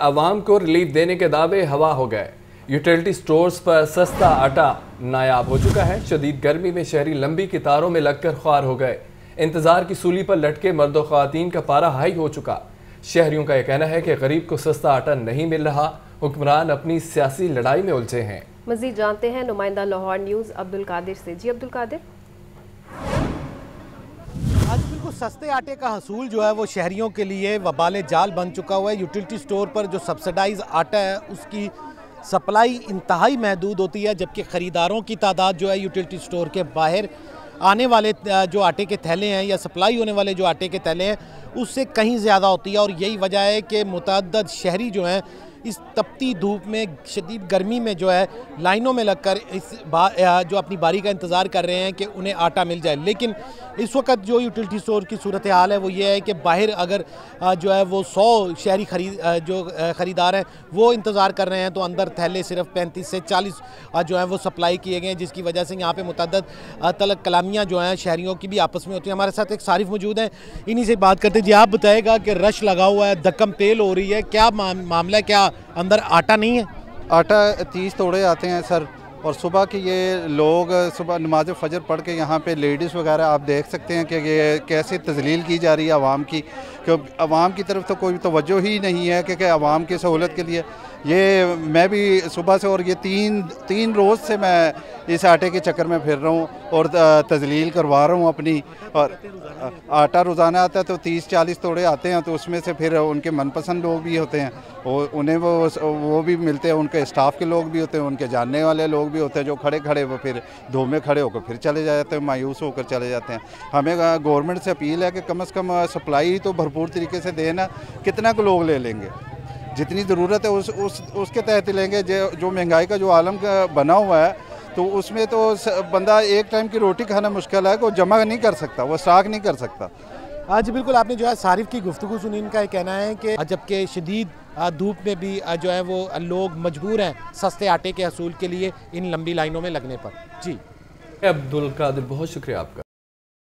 आवाम को रिलीफ देने के दावे हवा हो गए। यूटिलिटी स्टोर्स पर सस्ता आटा नायाब हो चुका है। शदीद गर्मी में शहरी लंबी कतारों में लगकर ख्वार हो गए। इंतजार की सूली पर लटके मर्द और ख्वातीन का पारा हाई हो चुका। शहरियों का यह कहना है कि गरीब को सस्ता आटा नहीं मिल रहा। हुक्मरान अपनी सियासी लड़ाई में उलझे हैं। मजीद जानते हैं नुमाइंदा लाहौर न्यूज़ अब्दुल कादिर से। जी अब्दुल कादिर, आज बिल्कुल सस्ते आटे का हसूल जो है वो शहरियों के लिए वबाल जाल बन चुका हुआ है। यूटिलिटी स्टोर पर जो सब्सिडाइज आटा है उसकी सप्लाई इंतहाई महदूद होती है, जबकि ख़रीदारों की तादाद जो है यूटिलिटी स्टोर के बाहर आने वाले जो आटे के थैले हैं या सप्लाई होने वाले जो आटे के थैले हैं उससे कहीं ज़्यादा होती है। और यही वजह है कि मुतअद्दिद शहरी जो हैं इस तपती धूप में शदीद गर्मी में जो है लाइनों में लगकर जो अपनी बारी का इंतज़ार कर रहे हैं कि उन्हें आटा मिल जाए। लेकिन इस वक्त जो यूटिलिटी स्टोर की सूरत हाल है वो ये है कि बाहर अगर जो है वो 100 शहरी ख़रीदार हैं वो इंतज़ार कर रहे हैं तो अंदर थैले सिर्फ 35 से 40 जो है वो सप्लाई किए गए हैं, जिसकी वजह से यहाँ पे मुतअद्दिद तलब कलामियाँ जो हैं शहरियों की भी आपस में होती हैं। हमारे साथ एक सारिफ मौजूद हैं, इन्हीं से बात करते हैं। जी आप बताएगा कि रश लगा हुआ है, धक्कम तेल हो रही है, क्या मामला है? क्या अंदर आटा नहीं है? आटा 30 तोड़े आते हैं सर, और सुबह के ये लोग सुबह नमाज फजर पढ़ के यहाँ पे लेडीज़ वगैरह आप देख सकते हैं कि ये कैसे तजलील की जा रही है आवाम की, कि आवाम की तरफ तो कोई तवज्जो ही नहीं है कि आवाम की सहूलत के लिए। ये मैं भी सुबह से और ये तीन रोज़ से मैं इस आटे के चक्कर में फिर रहा हूँ और तजलील करवा रहा हूँ अपनी। और आटा रोज़ाना आता है तो 30-40 तोड़े आते हैं, तो उसमें से फिर उनके मनपसंद लोग भी होते हैं और उन्हें वो भी मिलते हैं, उनके स्टाफ के लोग भी होते हैं, उनके जानने वाले लोग भी होते हैं जो खड़े वो फिर धूप में खड़े होकर फिर चले जाते हैं, मायूस होकर चले जाते हैं। हमें गवर्नमेंट से अपील है कि कम से कम सप्लाई तो भरपूर तरीके से देना। कितना को लोग ले लेंगे, जितनी ज़रूरत है उसके तहत लेंगे। जो महंगाई का जो आलम बना हुआ है तो उसमें तो बंदा एक टाइम की रोटी खाना मुश्किल है, वो जमा नहीं कर सकता, वो स्टॉक नहीं कर सकता। आज बिल्कुल आपने जो है सारिफ की गुफ्तगू सुनी, इनका कहना है कि जबकि शदीद धूप में भी जो है वो लोग मजबूर हैं सस्ते आटे के हसूल के लिए इन लंबी लाइनों में लगने पर। जी अब्दुल कादिर, बहुत शुक्रिया आपका।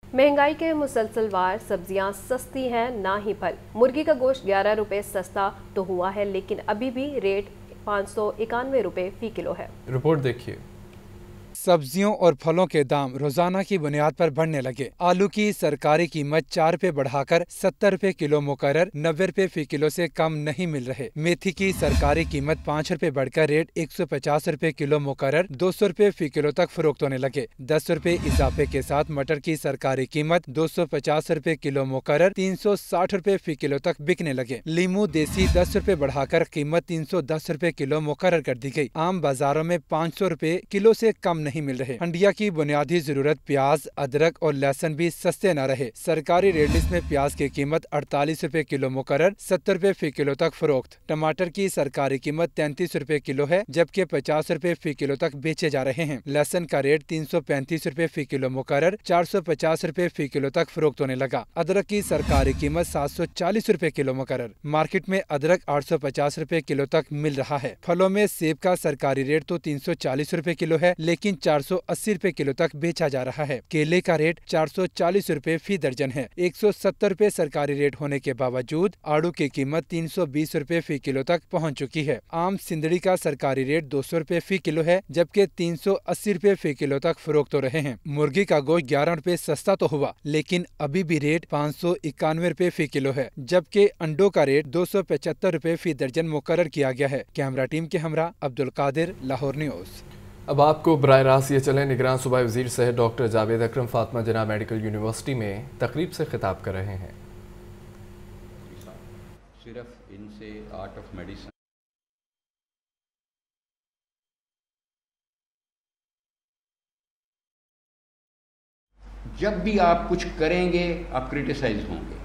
महंगाई के मुसलसल वार सब्जियां सस्ती हैं ना ही फल। मुर्गी का गोश्त 11 रुपये सस्ता तो हुआ है, लेकिन अभी भी रेट 591 रुपये फ़ी किलो है। रिपोर्ट देखिए। सब्जियों और फलों के दाम रोजाना की बुनियाद पर बढ़ने लगे। आलू की सरकारी कीमत 4 रुपए बढ़ाकर 70 रुपए किलो मुकर्रर, 90 रुपए फी किलो से कम नहीं मिल रहे। मेथी की सरकारी कीमत 5 रुपए बढ़कर रेट 150 रुपए किलो मुकर्रर, 200 रुपए फी किलो तक फरोख्त होने लगे। 10 रुपए इजाफे के साथ मटर की सरकारी कीमत 250 रुपए किलो मुकर्रर, 360 रुपए फी किलो तक बिकने लगे। लीमू देसी 10 रुपए बढ़ाकर कीमत 310 रुपए किलो मुकर्रर कर दी गई। आम बाजारों में 500 रुपए किलो से कम नहीं मिल रहे। हंडिया की बुनियादी जरूरत प्याज, अदरक और लहसुन भी सस्ते न रहे। सरकारी रेट लिस्ट में प्याज की कीमत 48 रुपए किलो मुकर्रर, 70 रुपए फी किलो तक फरोख्त। टमाटर की सरकारी कीमत 33 रुपए किलो है, जबकि 50 रुपए फी किलो तक बेचे जा रहे हैं। लहसुन का रेट 335 रुपए फी किलो मुकर्रर, 450 रुपए फी किलो तक फरोख्त होने लगा। अदरक की सरकारी कीमत 740 रुपए किलो मुकर्रर। मार्केट में अदरक 850 रुपए किलो तक मिल रहा है। फलों में सेब का सरकारी रेट तो 340 रुपए किलो है, लेकिन 480 रुपए किलो तक बेचा जा रहा है। केले का रेट 440 रुपए फी दर्जन है। 170 रुपए सरकारी रेट होने के बावजूद आड़ू की कीमत 320 रुपए फी किलो तक पहुंच चुकी है। आम सिंदड़ी का सरकारी रेट 200 रुपए फी किलो है, जबकि 380 रुपए फी किलो तक फरोख्त हो रहे हैं। मुर्गी का गोश्त 11 रुपए सस्ता तो हुआ, लेकिन अभी भी रेट 591 रुपए फी किलो है, जबकि अंडों का रेट 275 रुपए फी दर्जन मुकर्रर किया गया है। कैमरा टीम के हमरा अब्दुल कादिर, लाहौर न्यूज़। अब आपको बराह रास्त ये चलें, निगरान सूबाई वज़ीर सहित डॉक्टर जावेद अकरम फातिमा जिन्ना मेडिकल यूनिवर्सिटी में तकरीब से खिताब कर रहे हैं। सिर्फ इनसे आर्ट ऑफ मेडिसिन जब भी आप कुछ करेंगे आप क्रिटिसाइज होंगे।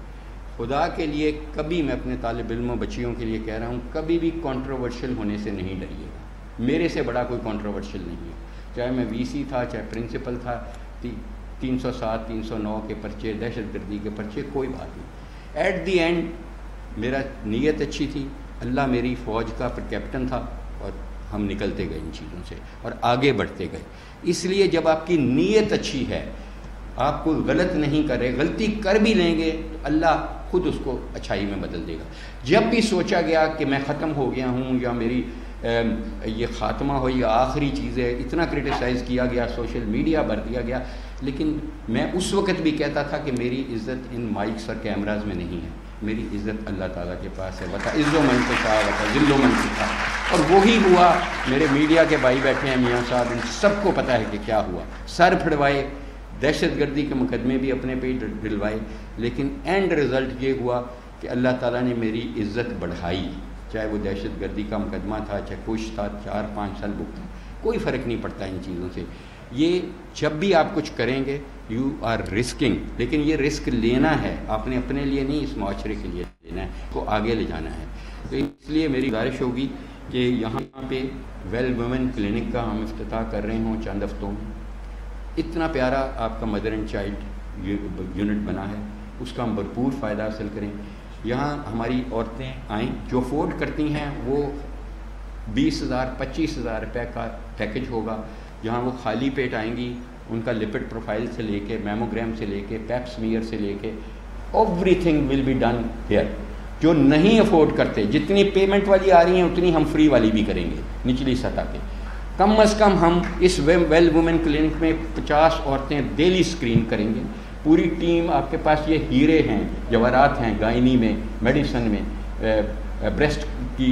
खुदा के लिए कभी मैं अपने तालिब इल्मों बच्चियों के लिए कह रहा हूँ, कभी भी कंट्रोवर्शियल होने से नहीं डरिएगा। मेरे से बड़ा कोई कंट्रोवर्शियल नहीं है, चाहे मैं वीसी था, चाहे प्रिंसिपल था। 307, 309 के पर्चे, दहशतगर्दी के पर्चे, कोई बात नहीं। एट दी एंड मेरा नीयत अच्छी थी, अल्लाह मेरी फ़ौज का कैप्टन था और हम निकलते गए इन चीज़ों से और आगे बढ़ते गए। इसलिए जब आपकी नीयत अच्छी है, आप कोई गलत नहीं कर रहे, गलती कर भी लेंगे तो अल्लाह खुद उसको अच्छाई में बदल देगा। जब भी सोचा गया कि मैं ख़त्म हो गया हूँ या मेरी ये ख़ात्मा हो, ये आखिरी चीज़ है, इतना क्रिटिसाइज़ किया गया, सोशल मीडिया भर दिया गया, लेकिन मैं उस वक़्त भी कहता था कि मेरी इज़्ज़त इन माइक्स और कैमराज में नहीं है, मेरी इज़्ज़त अल्लाह ताला के पास है। वता इज़्ज़ो मन को था, वता ज़िल्लो मन को था, और वही हुआ। मेरे मीडिया के भाई बैठे हैं, मियाँ साहब, इन सबको पता है कि क्या हुआ। सर फड़वाए, दहशतगर्दी के मुकदमे भी अपने पे दिलवाए, लेकिन एंड रिज़ल्ट ये हुआ कि अल्लाह ताला ने मेरी इज़्ज़त बढ़ाई। चाहे वो दहशतगर्दी का मुकदमा था, चाहे कुछ था, 4-5 साल भुगता, कोई फ़र्क नहीं पड़ता इन चीज़ों से। ये जब भी आप कुछ करेंगे यू आर रिस्किंग, लेकिन ये रिस्क लेना है आपने, अपने लिए नहीं, इस माशरे के लिए लेना है, को आगे ले जाना है। तो इसलिए मेरी गुजारिश होगी कि यहाँ पे वेल वुमेन क्लिनिक का हम इफ्तिताह कर रहे हों चंद हफ्तों में। इतना प्यारा आपका मदर एंड चाइल्ड यूनिट बना है, उसका हम भरपूर फ़ायदा हासिल करें। यहाँ हमारी औरतें आएँ, जो अफोर्ड करती हैं वो 20,000-25,000 रुपये का पैकेज होगा, जहाँ वो खाली पेट आएंगी, उनका लिपिड प्रोफाइल से लेके, मैमोग्राम से लेके, पैप स्मीयर से लेके, everything will be done here. जो नहीं अफोर्ड करते, जितनी पेमेंट वाली आ रही हैं उतनी हम फ्री वाली भी करेंगे निचली सतह पे। कम अज़ कम हम इस वेल वुमेन क्लिनिक में 50 औरतें डेली स्क्रीन करेंगे। पूरी टीम, आपके पास ये हीरे हैं, जवाहरात हैं, गायनी में, मेडिसन में, ब्रेस्ट की,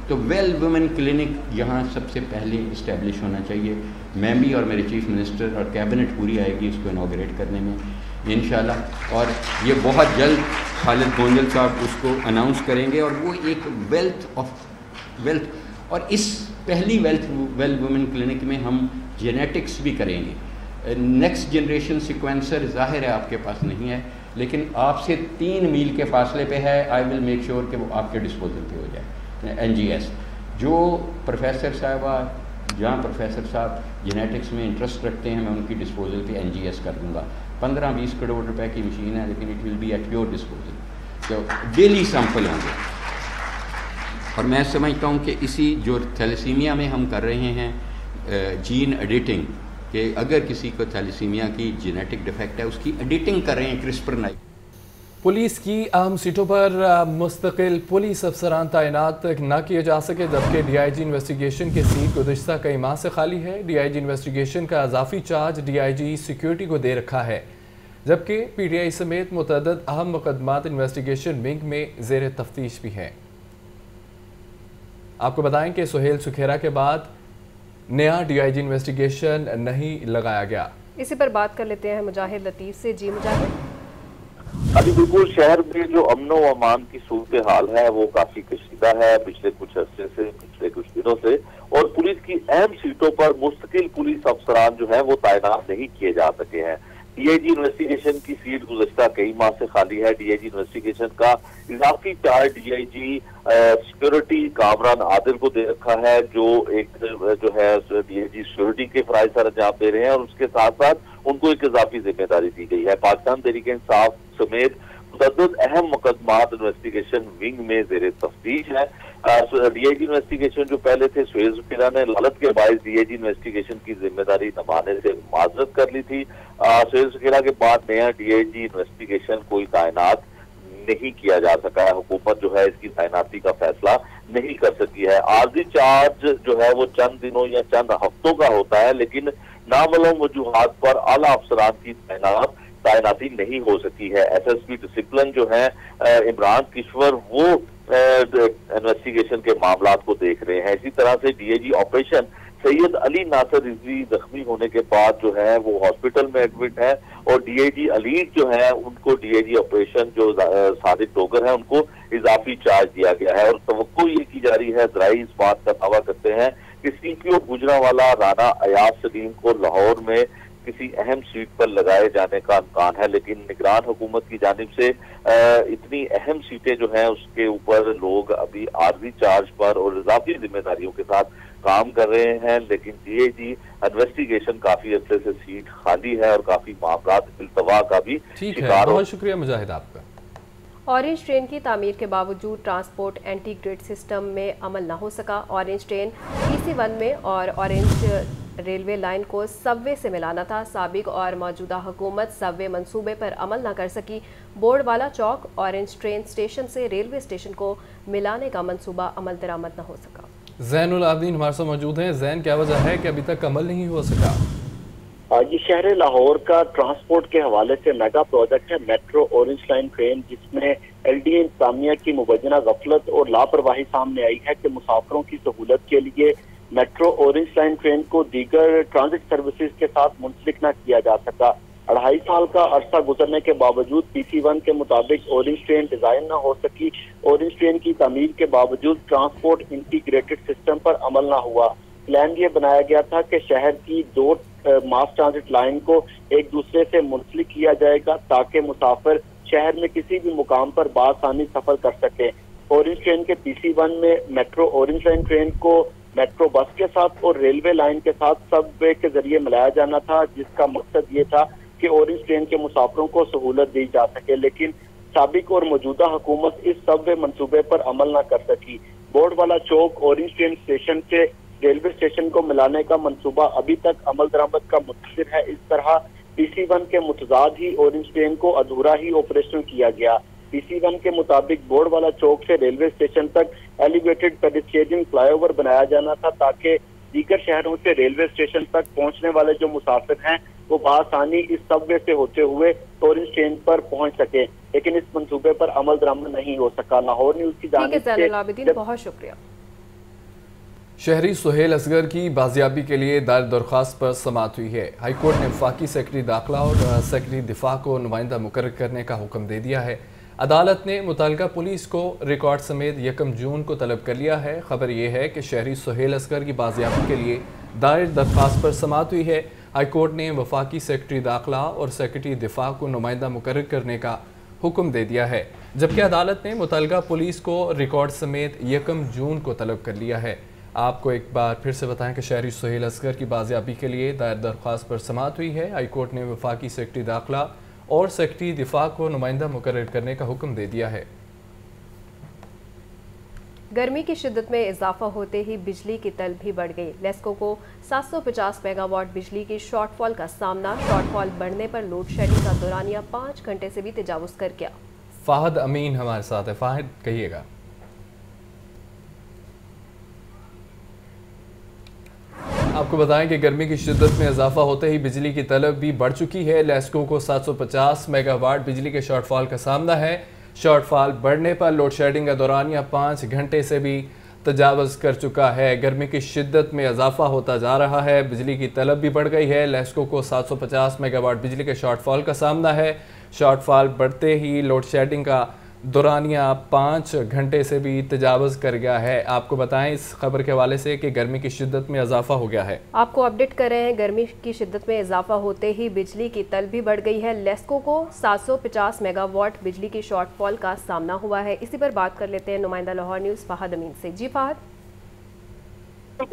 तो वेल वुमेन क्लिनिक यहाँ सबसे पहले इस्टेब्लिश होना चाहिए। मैं भी और मेरे चीफ मिनिस्टर और कैबिनेट पूरी आएगी इसको इनॉग्रेट करने में इंशाल्लाह, और ये बहुत जल्द खालिद गोंजल साहब उसको अनाउंस करेंगे। और वो एक वेल्थ और इस पहली वेल वुमेन क्लिनिक में हम जेनेटिक्स भी करेंगे। नेक्स्ट जनरेशन सिक्वेंसर ज़ाहिर है आपके पास नहीं है, लेकिन आपसे 3 मील के फासले पे है। आई विल मेक श्योर कि वो आपके डिस्पोजल पे हो जाए। NGS जो प्रोफेसर साहबा, जहाँ प्रोफेसर साहब जेनेटिक्स में इंटरेस्ट रखते हैं, मैं उनकी डिस्पोजल पे NGS कर दूँगा। 15-20 करोड़ रुपए की मशीन है, लेकिन it will be at your disposal. तो डेली सैंपल होंगे। और मैं समझता हूँ कि इसी जो थैलेसीमिया में हम कर रहे हैं जीन एडिटिंग, कि अगर किसी को थैलेसीमिया की जेनेटिक डिफेक्ट है, उसकी एडिटिंग कर रहे हैं CRISPR-9। पुलिस की अहम सीटों पर मुस्तकिल पुलिस अफसरान तैनात न किए जा सके, जबकि DIG इन्वेस्टिगेशन की सीट गुज़िश्ता कई माह से खाली है। DIG इन्वेस्टिगेशन का इजाफी चार्ज DIG सिक्योरिटी को दे रखा है, जबकि PTI समेत मुतअद्दिद अहम मुकदमात इन्वेस्टिगेशन विंग में ज़ेर तफ्तीश भी हैं। आपको बताएं कि सुहेल सुखेरा के बाद नया DIG इन्वेस्टिगेशन नहीं लगाया गया। इसी पर बात कर लेते हैं मुजाहिद लतीफ़ से। जी मुजाहिद। अभी बिल्कुल शहर में जो अमन व अमान की सूरत हाल है वो काफी कशीदा है पिछले कुछ अरसे से, पिछले कुछ दिनों से, और पुलिस की अहम सीटों पर मुस्तकिल पुलिस अफसरान जो है वो तैनात नहीं किए जा सके हैं। DIG इन्वेस्टिगेशन की सीट गुज़श्ता कई माह से खाली है। DIG इन्वेस्टिगेशन का इजाफी charge DIG security Kamran Adil को दे रखा है, जो एक जो है DIG सिक्योरिटी के फराइज सर अंजाम दे रहे हैं, और उसके साथ साथ उनको एक इजाफी जिम्मेदारी दी गई है। पाकिस्तान तहरीक-ए-इंसाफ समेत मुतअद्दिद अहम मुकदमात इन्वेस्टिगेशन विंग में ज़ेर तफ्तीश है। DIG इन्वेस्टिगेशन जो पहले थे सुहेल सुखेरा ने लालच के बायस DIG इन्वेस्टिगेशन की जिम्मेदारी निभाने से माजरत कर ली थी। सुहेल सुखेरा के बाद नया DIG इन्वेस्टिगेशन कोई तैनात नहीं किया जा सका है। हुकूमत जो है इसकी तैनाती का फैसला नहीं कर सकी है। आर्जी चार्ज जो है वो चंद दिनों या चंद हफ्तों का होता है, लेकिन नामालूम वजूहात पर आला अफसरान की तैनाती नहीं हो सकी है। SSP डिसिप्लिन जो है इमरान किश्वर, वो इन्वेस्टिगेशन के मामलात को देख रहे हैं। इसी तरह से DIG ऑपरेशन सैयद अली नासर रिजवी जख्मी होने के बाद जो है वो हॉस्पिटल में एडमिट है, और DIG अलीट जो है उनको DIG ऑपरेशन जो सादिक डोगर है उनको इजाफी चार्ज दिया गया है। और तवक्को ये की जा रही है, ज़राई इस बात का दावा करते हैं कि CPO गुजरांवाला राना अयाज सलीम को लाहौर में किसी अहम सीट पर लगाए जाने का इम्कान है, लेकिन निगरान हुकूमत की जानिब से इतनी अहम सीटें जो हैं उसके ऊपर लोग अभी आर्जी चार्ज पर और इजाफी जिम्मेदारियों के साथ काम कर रहे हैं। लेकिन DIG इन्वेस्टिगेशन काफी अच्छे से सीट खाली है और काफी मामला इल्तवा का भी शिकार। बहुत शुक्रिया मुजाहिद आपका। ऑरेंज ट्रेन की तामीर के बावजूद ट्रांसपोर्ट एंटी ग्रिड सिस्टम में अमल न हो सका। ऑरेंज ट्रेन EC1 में और ऑरेंज रेलवे लाइन को सबवे से मिलाना था। साबिक और मौजूदा हुकूमत सबवे मंसूबे पर अमल न कर सकी। बोर्ड वाला चौक ऑरेंज ट्रेन स्टेशन से रेलवे स्टेशन को मिलाने का मंसूबा अमल दरामद न हो सका। जैनुल आबदीन हमारे साथ मौजूद हैं। जैन, क्या वजह है कि अभी तक अमल नहीं हो सका? ये शहर लाहौर का ट्रांसपोर्ट के हवाले से मेगा प्रोजेक्ट है मेट्रो ऑरेंज लाइन ट्रेन, जिसमें LDA इंतजामिया की मुबैना गफलत और लापरवाही सामने आई है कि मुसाफिरों की सहूलत के लिए मेट्रो ऑरेंज लाइन ट्रेन को दीगर ट्रांजिट सर्विसेज के साथ मुंसलिक न किया जा सका। 2.5 साल का अरसा गुजरने के बावजूद PC1 के मुताबिक ऑरेंज ट्रेन डिजाइन न हो सकी। ऑरेंज ट्रेन की तामीर के बावजूद ट्रांसपोर्ट इंटीग्रेटेड सिस्टम पर अमल न हुआ। प्लान ये बनाया गया था कि शहर की 2 मास ट्रांजिट लाइन को एक दूसरे से मुंसलिक किया जाएगा ताकि मुसाफिर शहर में किसी भी मुकाम पर बासानी सफर कर सके। ऑरेंज ट्रेन के PC1 में मेट्रो ऑरेंज लाइन ट्रेन को मेट्रो बस के साथ और रेलवे लाइन के साथ सबवे के जरिए मिलाया जाना था, जिसका मकसद ये था कि ऑरेंज ट्रेन के मुसाफिरों को सहूलत दी जा सके। लेकिन साबिक और मौजूदा हुकूमत इस सबवे मंसूबे पर अमल न कर सकी। बोर्ड वाला चौक ऑरेंज ट्रेन स्टेशन से रेलवे स्टेशन को मिलाने का मंसूबा अभी तक अमल दरामद का मुंतज़िर है। इस तरह PC1 के मुतजाद ही ऑरेंज ट्रेन को अधूरा ही ऑपरेशनल किया गया। PC1 के मुताबिक बोर्ड वाला चौक से रेलवे स्टेशन तक एलिवेटेड पेडेस्ट्रियन फ्लाईओवर बनाया जाना था ताकि दीगर शहरों से रेलवे स्टेशन तक पहुंचने वाले जो मुसाफिर हैं वो बआसानी इस सबवे से होते हुए ऑरेंज ट्रेन पर पहुंच सके, लेकिन इस मंसूबे पर अमल दरामद नहीं हो सका। लाहौर न्यूज की जानिब से बहुत शुक्रिया। शहरी सुहेल असगर की बाजियाबी के लिए दायर दरख्वास्त पर समाअत हुई है। हाईकोर्ट ने वफाकी सेक्रेटरी दाखिला और सेक्रेटरी दिफा को नुमाइंदा मुकर्रर करने का हुक्म दे दिया है। अदालत ने मुतल्लिका पुलिस को रिकॉर्ड समेत 1 जून को तलब कर लिया है। खबर यह है कि शहरी सुहेल असगर की बाजियाबी के लिए दायर दरख्वास्त पर समाअत हुई है। हाईकोर्ट ने वफाकी सेक्रेटरी दाखिला और सेक्रेटरी दिफा को नुमाइंदा मुकर्रर करने का हुक्म दे दिया है, जबकि अदालत ने मुतल्लिका पुलिस को रिकॉर्ड समेत 1 जून को तलब कर लिया है। आपको एक बार फिर से बताएं कि शहरी सुहेल असगर की बाजियाबी के लिए दायर दरख्वास्त पर समाअत हुई है। हाईकोर्ट ने वफाकी सेक्रेटरी दाखिला और सेक्रेटरी दिफा को नुमाइंदा मुकर्रर करने का हुक्म दे दिया है। गर्मी की शिद्दत में इजाफा होते ही बिजली की तलब भी बढ़ गई। लेस्को को 750 मेगावाट बिजली की शॉर्टफॉल का सामना। शॉर्टफॉल बढ़ने पर लोड शेडिंग का दौरानिया 5 घंटे से भी तजावुज कर गया। फाहद अमीन हमारे साथ है। फाहद, कहिएगा। आपको बताएं कि गर्मी की शिद्दत में इजाफा होते ही बिजली की तलब भी बढ़ चुकी है। लेस्को को 750 मेगावाट बिजली के शॉर्टफॉल का सामना है। शॉर्टफॉल बढ़ने पर लोड शेडिंग का दौरानिया 5 घंटे से भी तजावज़ कर चुका है। गर्मी की शिद्दत में इजाफा होता जा रहा है, बिजली की तलब भी बढ़ गई है। लेस्को को 750 मेगावाट बिजली के शॉर्टफॉल का सामना है। शॉर्टफॉल बढ़ते ही लोड शेडिंग का दौरानिया 5 घंटे से भी तजावज़ कर गया है। आपको बताएं इस खबर के हवाले से कि गर्मी की शिद्दत में इजाफा हो गया है। आपको अपडेट कर रहे हैं। गर्मी की शिद्दत में इजाफा होते ही बिजली की तलब भी बढ़ गई है। लेस्को को 750 मेगावाट बिजली की शॉर्टफॉल का सामना हुआ है। इसी पर बात कर लेते हैं नुमाइंदा लाहौर न्यूज़ फाहद अमीन से। जी फाहद।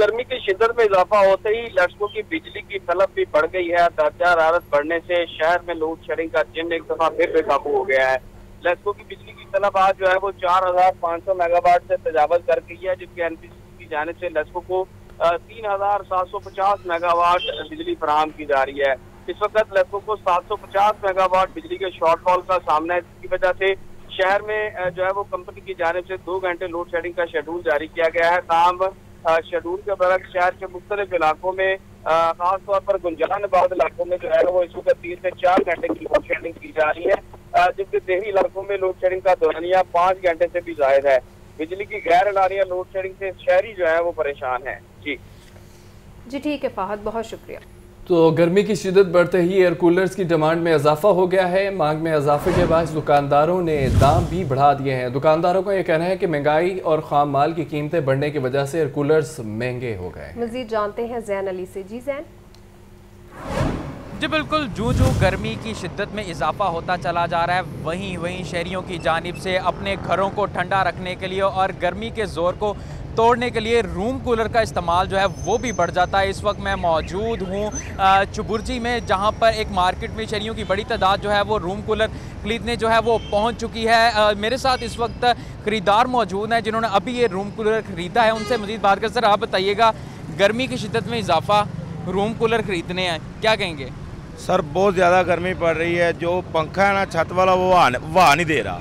गर्मी की शिद्दत में इजाफा होते ही लेस्को की बिजली की तलब भी बढ़ गई है। दर्जा हरारत बढ़ने से शहर में लोड शेडिंग का जिन एक दफा फिर बेकाबू हो गया है। लेस्को की बिजली की तलब आज जो है वो 4500 मेगावाट से तजावज़ कर गई है, जबकि NPCC की जानिब से लेस्को को 3750 मेगावाट बिजली फराहम की जा रही है। इस वक्त लेस्को को 750 मेगावाट बिजली के शॉर्टफॉल का सामना है, जिसकी वजह से शहर में जो है वो कंपनी की जानिब से 2 घंटे लोड शेडिंग का शेड्यूल जारी किया गया है। ताहम शेड्यूल के बरक्स शहर के मुख्तलिफ इलाकों में खास तौर पर गुंजानाबाद इलाकों में जो है वो इस वक्त 3 से 4 घंटे की लोड शेडिंग की जा रही है, जबकि देही इलाकों में लोड शेडिंग का दौरानिया 5 घंटे से भी जायद है। बिजली की गैर एलानिया लोड शेडिंग से शहरी जो है वो परेशान है। जी ठीक है फाहद, बहुत शुक्रिया। तो गर्मी की शिद्दत बढ़ते ही एयर कूलर्स की डिमांड में इजाफा हो गया है। मांग में इजाफे के बाद दुकानदारों ने दाम भी बढ़ा दिए हैं। दुकानदारों का यह कहना है कि महंगाई और खाम माल की कीमतें बढ़ने की वजह से एयर कूलर्स महंगे हो गए। मजीद जानते हैं जैन अली से। जी जैन। जी बिल्कुल, जो गर्मी की शिद्दत में इजाफा होता चला जा रहा है, वहीं शहरियों की जानिब से अपने घरों को ठंडा रखने के लिए और गर्मी के जोर को तोड़ने के लिए रूम कूलर का इस्तेमाल जो है वो भी बढ़ जाता है। इस वक्त मैं मौजूद हूँ चुबुर्जी में, जहाँ पर एक मार्केट में शहरियों की बड़ी तादाद जो है वो रूम कूलर खरीदने जो है वो पहुँच चुकी है। मेरे साथ इस वक्त ख़रीदार मौजूद हैं जिन्होंने अभी ये रूम कूलर ख़रीदा है। उनसे मज़ीद बात कर। सर आप बताइएगा, गर्मी की शिद्दत में इजाफा रूम कूलर खरीदने हैं, क्या कहेंगे? सर बहुत ज़्यादा गर्मी पड़ रही है, जो पंखा है ना छत वाला वो हवा नहीं दे रहा,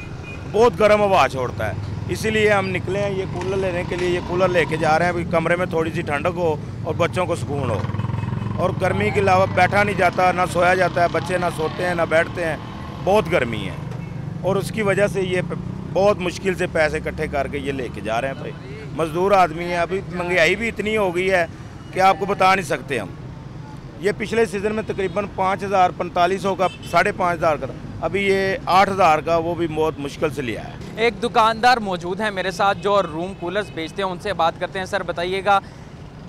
बहुत गर्म हवा छोड़ता है। इसीलिए हम निकले हैं ये कूलर लेने के लिए। ये कूलर लेके जा रहे हैं, कमरे में थोड़ी सी ठंडक हो और बच्चों को सुकून हो। और गर्मी के अलावा बैठा नहीं जाता, ना सोया जाता है, बच्चे ना सोते हैं ना बैठते हैं, बहुत गर्मी है। और उसकी वजह से ये बहुत मुश्किल से पैसे इकट्ठे करके ये लेके जा रहे हैं। भाई मज़दूर आदमी है, अभी महंगाई भी इतनी हो गई है कि आपको बता नहीं सकते हम। ये पिछले सीज़न में तकरीबन 5,000 4500 का 5,500 का, अभी ये 8,000 का, वो भी बहुत मुश्किल से लिया है। एक दुकानदार मौजूद हैं मेरे साथ जो रूम कूलर्स बेचते हैं, उनसे बात करते हैं। सर बताइएगा,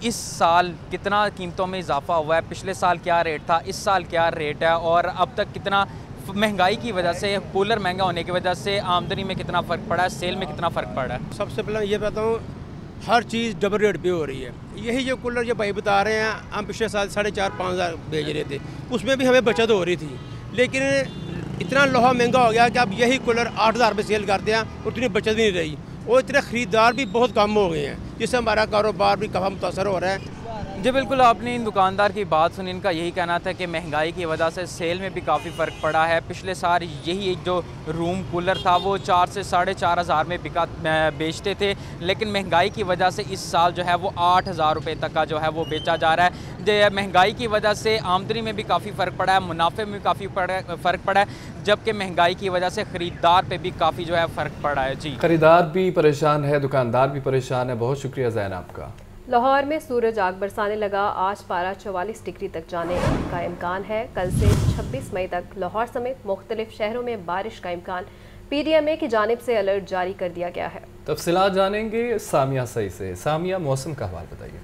इस साल कितना कीमतों में इजाफा हुआ है? पिछले साल क्या रेट था, इस साल क्या रेट है, और अब तक कितना महंगाई की वजह से, कूलर महंगा होने की वजह से आमदनी में कितना फ़र्क पड़ा है, सेल में कितना फ़र्क पड़ा है? सबसे पहले ये बताऊँ, हर चीज़ डबल रेट पे हो रही है। यही जो कूलर जो भाई बता रहे हैं, हम पिछले साल 4,500-5,000 बेच रहे थे, उसमें भी हमें बचत हो रही थी। लेकिन इतना लोहा महंगा हो गया कि अब यही कूलर 8,000 में सेल करते हैं, उतनी बचत भी नहीं रही, और इतने ख़रीदार भी बहुत कम हो गए हैं, जिससे हमारा कारोबार भी काफ़ी मुतासर हो रहा है। जी बिल्कुल, आपने इन दुकानदार की बात सुनी। इनका यही कहना था कि महंगाई की वजह से सेल में भी काफ़ी फ़र्क पड़ा है। पिछले साल यही एक जो रूम कूलर था वो 4 से 4,500 में बेचते थे, लेकिन महंगाई की वजह से इस साल जो है वो 8,000 रुपये तक का जो है वो बेचा जा रहा है। महंगाई की वजह से आमदनी में भी काफ़ी फ़र्क पड़ा है, मुनाफे में भी काफ़ी फ़र्क पड़ा है, जबकि महंगाई की वजह से ख़रीदार पे भी काफ़ी जो है फ़र्क पड़ा है। जी, खरीदार भी परेशान है, दुकानदार भी परेशान है। बहुत शुक्रिया ज़ैन आपका। लाहौर में सूरज आग बरसाने लगा। आज पारा 44 डिग्री तक जाने का इम्कान है। कल से 26 मई तक लाहौर समेत मुख्तलिफ शहरों में बारिश का इम्कान। PDMA की जानिब से अलर्ट जारी कर दिया गया है। तफसीलात जानेंगे सामिया सही से। सामिया, मौसम का हाल बताइए।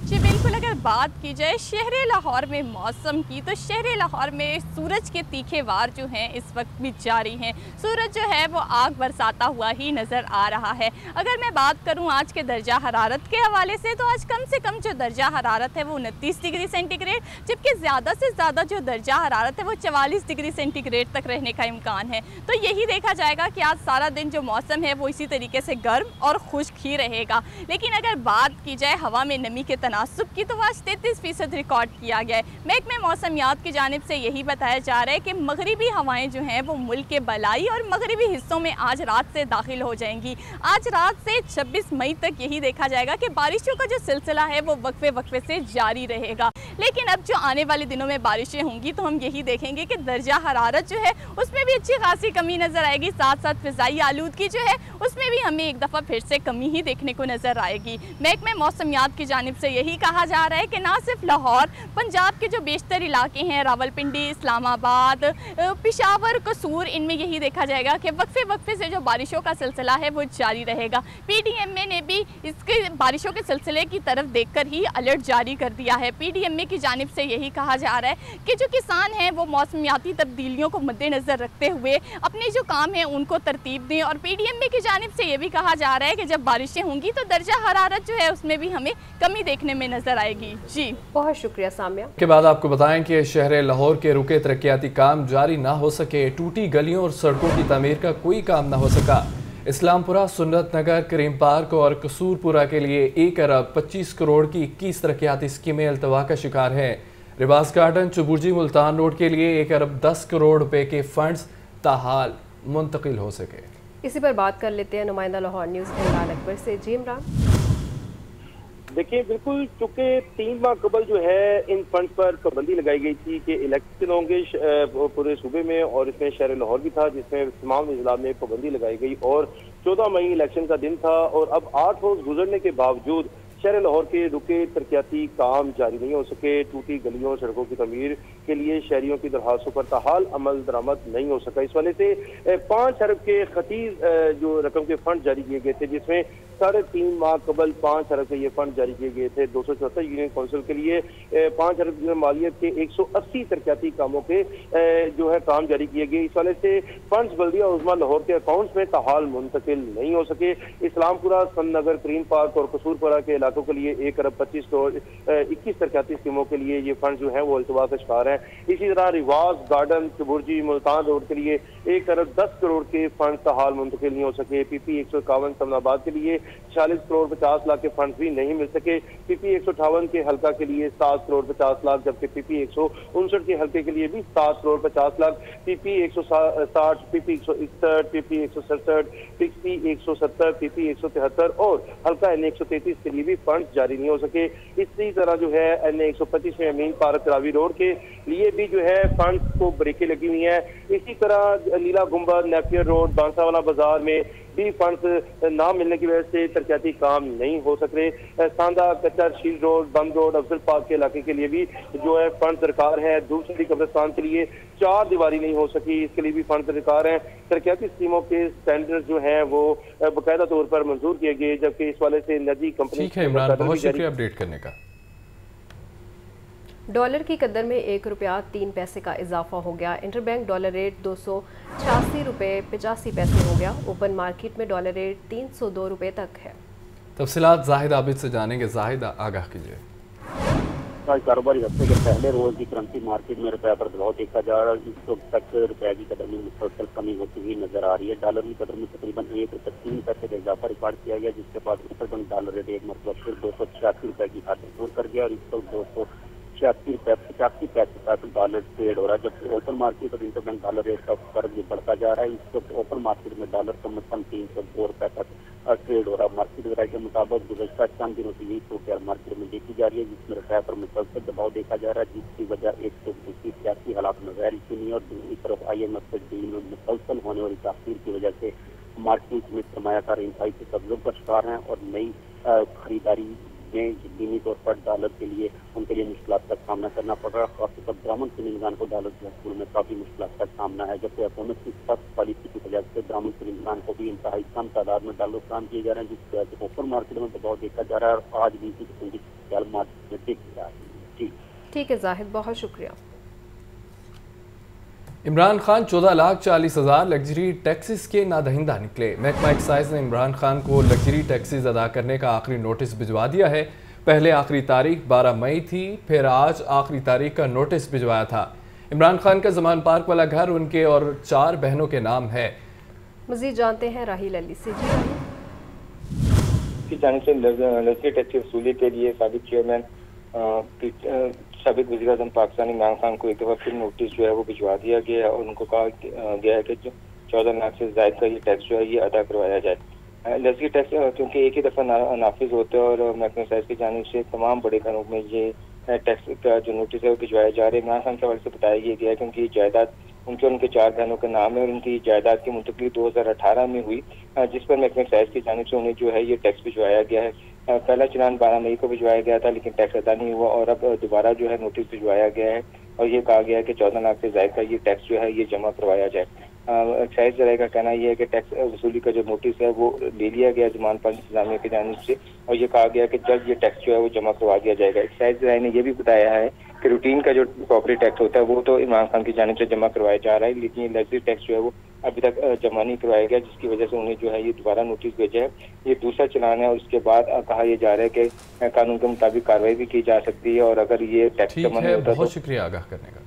जी बिल्कुल, अगर बात की जाए शहर लाहौर में मौसम की, तो शहर लाहौर में सूरज के तीखे वार जो हैं इस वक्त भी जारी हैं। सूरज जो है वो आग बरसाता हुआ ही नज़र आ रहा है। अगर मैं बात करूं आज के दर्जा हरारत के हवाले से, तो आज कम से कम जो दर्जा हरारत है वो 29 डिग्री सेंटीग्रेड, जबकि ज़्यादा से ज़्यादा जो दर्जा हरारत है वो 44 डिग्री सेंटीग्रेड तक रहने का इम्कान है। तो यही देखा जाएगा कि आज सारा दिन जो मौसम है वो इसी तरीके से गर्म और खुश्क ही रहेगा। लेकिन अगर बात की जाए हवा में नमी के तनासुब की, तो आज 33% रिकॉर्ड किया गया है। महकमे मौसमियात की जानिब से यही बताया जा रहा है कि मगरिबी हवाएं जो हैं वो मुल्क के बलाई और मगरिबी हिस्सों में आज रात से दाखिल हो जाएंगी। आज रात से 26 मई तक यही देखा जाएगा कि बारिशों का जो सिलसिला है वो वक्फे वक्फे से जारी रहेगा। लेकिन अब जो आने वाले दिनों में बारिशें होंगी तो हम यही देखेंगे कि दर्जा हरारत जो है उसमें भी अच्छी खासी कमी नज़र आएगी। साथ साथ फ़िज़ाई आलूदगी जो है उसमें भी हमें एक दफ़ा फिर से कमी ही देखने को नज़र आएगी। महकमे मौसमियात की जानिब से यही कहा जा रहा है कि ना सिर्फ लाहौर, पंजाब के जो बेशतर इलाके हैं, रावलपिंडी, इस्लामाबाद, पेशावर, कसूर, इनमें यही देखा जाएगा कि वक्फे वक्फे से जो बारिशों का सिलसिला है वो जारी रहेगा। PDMA ने भी इसके बारिशों के सिलसिले की तरफ देखकर ही अलर्ट जारी कर दिया है। PDMA की जानिब से यही कहा जा रहा है कि जो किसान हैं वो मौसमियाती तब्दीलियों को मद्देनज़र रखते हुए अपने जो काम हैं उनको तरतीब दें। और PDMA की जानिब से ये भी कहा जा रहा है कि जब बारिशें होंगी तो दर्जा हरारत जो है उसमें भी हमें कमी देखने में नजर आएगी। जी बहुत शुक्रिया सामिया। के बाद आपको बताएं कि शहर लाहौर के रुके तरक्याती काम जारी ना हो सके, टूटी गलियों और सड़कों की तामीर का कोई काम ना हो सका। इस्लामपुरा, सुन्नत नगर, करीम पार्क और कसूरपुरा के लिए 1 अरब 25 करोड़ की 21 तरक्याती स्कीमें अल्तवा का शिकार हैं। रिबास गार्डन, चुबुर्जी, मुल्तान रोड के लिए 1 अरब 10 करोड़ रुपए के फंड्स ताहाल मुंतकिल हो सके। इसी पर बात कर लेते हैं नुमाइंदा लाहौर न्यूज़ इमरान अकबर से। जी इमरान। देखिए, बिल्कुल चूँकि 3 माह कबल जो है इन फंड पर पाबंदी लगाई गई थी कि इलेक्शन होंगे पूरे सूबे में, और इसमें शहर लाहौर भी था जिसमें तमाम अजला में पाबंदी लगाई गई, और 14 मई इलेक्शन का दिन था। और अब 8 रोज गुजरने के बावजूद शहर लाहौर के रुके तरक्याती काम जारी नहीं हो सके। टूटी गलियों सड़कों की तमीर के लिए शहरियों की दरख्वास्तों पर ताहाल अमल दरामद नहीं हो सका। इस वजह से 5 अरब के खतीर जो रकम के फंड जारी किए गए थे, जिसमें 3.5 माह कबल 5 अरब के ये फंड जारी किए गए थे। 274 यूनियन काउंसिल के लिए 5 अरब मालियत के 180 तरक्याती कामों के जो है काम जारी किए गए। इस वजह से फंड्स बल्दिया उज़्मा लाहौर के अकाउंट्स में ताहाल मुंतकिल नहीं हो सके। इस्लामपुरा, सन नगर, करीम पार्क और कसूरपुरा के इलाकों के लिए 1 अरब 25 करोड़ 21 तरक्याती स्कीमों के लिए ये फंड जो है वो अल्तवा का शिकार है। इसी तरह रिवाज गार्डन बुर्जी मुल्तान रोड के लिए 1 अरब 10 करोड़ के फंड का हाल मुंतकिल नहीं हो सके। PP 151 समनाबाद के लिए 46 करोड़ 50 लाख के फंड भी नहीं मिल सके। PP 158 के हल्का के लिए 7 करोड़ 50 लाख, जबकि PP 159 के हल्के के लिए भी 7 crore 50 lakh, PP 160, PP 161, PP 167, PP 170, PP 173 और हल्का NA 133 के लिए भी फंड जारी नहीं हो सके। इसी तरह जो है NA 125 में अमीन पार्क रावी रोड के लिए भी जो है फंड को ब्रेकें लगी हुई है। इसी तरह लीला गुंबद नेपियर रोड बांसावाला बाजार में भी फंड ना मिलने की वजह से तरक्याती काम नहीं हो सक रहे। सांदा कच्चा शील रोड बंद रोड अफजल पार्क के इलाके के लिए भी जो है फंड दरकार है। दूसरी कब्रिस्तान के लिए 4 दीवारी नहीं हो सकी, इसके लिए भी फंड दरकार है। तरक्याती स्कीमों के स्टैंडर्ड जो है वो बाकायदा तौर पर मंजूर किए गए, जबकि इस वाले से एनर्जी कंपनी। ठीक है इमरान, बहुत शुक्रिया अपडेट करने का। डॉलर की कदर में 1 रुपया 3 पैसे का इजाफा हो गया। इंटरबैंक डॉलर रेट 286 रुपये 85 पैसे हो गया। ओपन मार्केट में डॉलर रेट 302 रुपये तक है। तफसीलात जाहिद आबिद से जानेंगे। जाहिद आगाह कीजिए। आज कारोबारी हफ्ते के पहले रोज की करंसी मार्केट में रुपये पर दबाव देखा जा रहा है। इस वक्त तक रुपये की कदर में मुसलसल कमी होती हुई नजर आ रही है। डॉलर की कदर में तकरीबन 1 रुपये 3 पैसे का इजाफा रिकॉर्ड किया गया, जिसके बाद इंटरबैंक डॉलर रेट एक मरतबा फिर 286 रुपये की खाते दूर कर गया और इस वक्त 286 रुपये 85 पैसे का डॉलर ट्रेड हो रहा है। जबकि ओपन मार्केट और इंटरबैंक डॉलर रेट का फर्क भी बढ़ता जा रहा है। इस वक्त ओपन मार्केट में डॉलर कम से कम 302 रुपये तक ट्रेड हो रहा है। मार्केट वैरायटी के मुताबिक गुज़श्ता 4 दिनों से यही सूरत मार्केट में देखी जा रही है, जिसमें रुपये पर मुसलसल दबाव देखा जा रहा है, जिसकी वजह 180 हालात नजर की नहीं। और दूसरी तरफ IMF से डील में मुसलसल होने वाली तासीर की वजह से मार्केट में सरमायाकार इंतहाई से कब्जों का शिकार हैं और नई खरीदारी में यकीनी तौर पर डॉलर के लिए उनके लिए मुश्किलात का सामना करना पड़ रहा है। खासतौर पर ब्राह्मण सलीमगान को डॉलर के हसूल में काफ़ी मुश्किलात का सामना है, जबकि हुकूमत की सख्त पॉलिसी की वजह से ब्राह्मण सलीमगान को भी इंतहाई कम तादाद में डॉलर फराहम किए जा रहे हैं, जिसकी वजह से ओपन मार्केट में दबाव देखा जा रहा है और आज भी इसी किस्म की मार्केट में देखी जा रही है। ठीक है जाहिद, बहुत शुक्रिया। इमरान खान 14,40,000 लग्जरी टैक्सेस के नादहिंदा निकले। महकमा एक्साइज ने इमरान खान को लग्जरी टैक्सेस अदा करने का आखिरी नोटिस भिजवा दिया है। पहले आखिरी तारीख 12 मई थी, फिर आज आखिरी तारीख का नोटिस भिजवाया था। इमरान खान का जमान पार्क वाला घर उनके और 4 बहनों के नाम है। मजीद जानते हैं राहील अली से। की जानिब से लग्जरी टैक्स की वसूली के लिए साबिक चेयरमैन साबिक वज़ीर आज़म पाकिस्तान इमरान खान को एक दफ़ा फिर नोटिस जो है वो भिजवा दिया गया है और उनको कहा गया है कि 14 लाख से ज़ायद का ये टैक्स जो है ये अदा करवाया जाए। लग्जरी टैक्स क्योंकि एक ही दफ़ा नाफिज होता है और महकमा एक्साइज की जानिब से तमाम बड़े घरों में ये टैक्स का जो नोटिस है वो भिजवाया जा रहा है। इमरान खान के हवाले से बताया ये गया है क्योंकि ये जायदाद उनके और उनके 4 बहनों के नाम है और उनकी जायदाद की मुंतकली 2018 में हुई, जिस पर महकमा एक्साइज की जानिब से उन्हें जो है ये टैक्स भिजवाया गया है। पहला चलान 12 मई को भिजवाया गया था, लेकिन टैक्स अदा नहीं हुआ और अब दोबारा जो है नोटिस भिजवाया गया है और ये कहा गया है कि 14 लाख से ज़ायद का ये टैक्स जो है ये जमा करवाया जाए। एक्साइज ज़राए का कहना यह है कि टैक्स वसूली का जो नोटिस है वो ले लिया गया जमान पार्क इंतजामिया की जानिब से और ये कहा गया कि जल्द ये टैक्स जो है वो जमा करवा दिया जाएगा। एक्साइज ज़राए ने यह भी बताया है कि रूटीन का जो प्रॉपर्टी टैक्स होता है वो तो इमरान खान की जानिब से जमा करवाया जा रहा है, लेकिन ये लग्जरी टैक्स जो है वो अभी तक जमा नहीं करवाया गया, जिसकी वजह से उन्हें जो है ये दोबारा नोटिस भेजा है। ये दूसरा चलान है और उसके बाद कहा यह जा रहा है कि कानून के मुताबिक कार्रवाई भी की जा सकती है और अगर ये टैक्स जमा नहीं होता। बहुत शुक्रिया आगाह करने का।